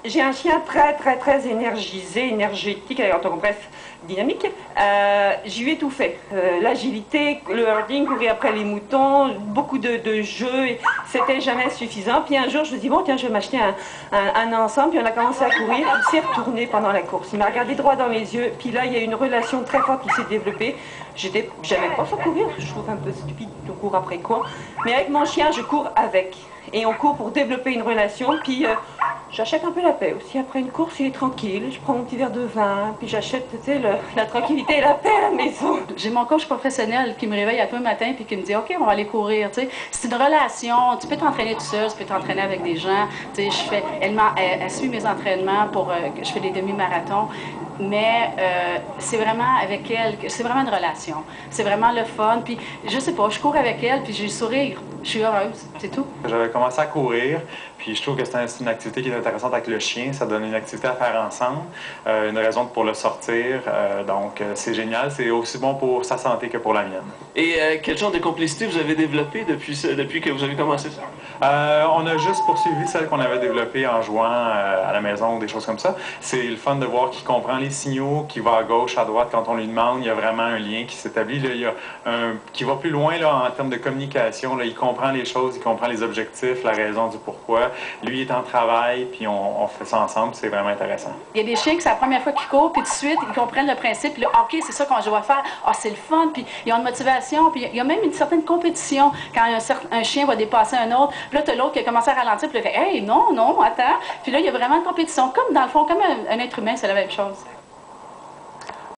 J'ai un chien très énergisé, énergétique, bref, dynamique. Je lui ai tout fait. L'agilité, le herding, courir après les moutons, beaucoup de jeux, c'était jamais suffisant. Puis un jour, je me dis, bon, tiens, je vais m'acheter un ensemble. Puis on a commencé à courir. Il s'est retourné pendant la course. Il m'a regardé droit dans les yeux. Puis là, il y a une relation très forte qui s'est développée. J'avais pas fait courir. Je trouve un peu stupide de courir après quoi. Mais avec mon chien, je cours avec. Et on court pour développer une relation. Puis j'achète un peu la paix aussi. Après une course, il est tranquille. Je prends mon petit verre de vin. Puis j'achète, tu sais, la tranquillité et la paix à la maison. J'ai mon coach professionnel qui me réveille à tous le matin puis qui me dit, OK, on va aller courir. Tu sais, c'est une relation. Tu peux t'entraîner tout seul, tu peux t'entraîner avec des gens. Tu sais, elle suit mes entraînements pour je fais des demi-marathons. Mais c'est vraiment avec elle, c'est vraiment une relation. C'est vraiment le fun. Puis je sais pas, je cours avec elle puis j'ai le sourire. Je suis heureuse, c'est tout. J'avais commencé à courir, puis je trouve que c'est une activité qui est intéressante avec le chien. Ça donne une activité à faire ensemble, une raison pour le sortir. Donc c'est génial. C'est aussi bon pour sa santé que pour la mienne. Et quel genre de complicité vous avez développé depuis que vous avez commencé ça? On a juste poursuivi celle qu'on avait développée en jouant à la maison ou des choses comme ça. C'est le fun de voir qu'il comprend les signaux, qu'il va à gauche, à droite quand on lui demande. Il y a vraiment un lien qui s'établit. Il y a qui va plus loin là, en termes de communication. Là, il comprend les choses, il comprend les objectifs, la raison du pourquoi. Lui est en travail, puis on fait ça ensemble. C'est vraiment intéressant. Il y a des chiens que c'est la première fois qu'ils courent, puis tout de suite, ils comprennent le principe. Puis là, OK, c'est ça qu'on doit faire. Ah, c'est le fun. Puis ils ont une motivation. Puis il y a même une certaine compétition quand un chien va dépasser un autre. Puis là, tu as l'autre qui a commencé à ralentir. Puis il fait, hey, non, attends. Puis là, il y a vraiment une compétition. Comme dans le fond, comme un être humain, c'est la même chose.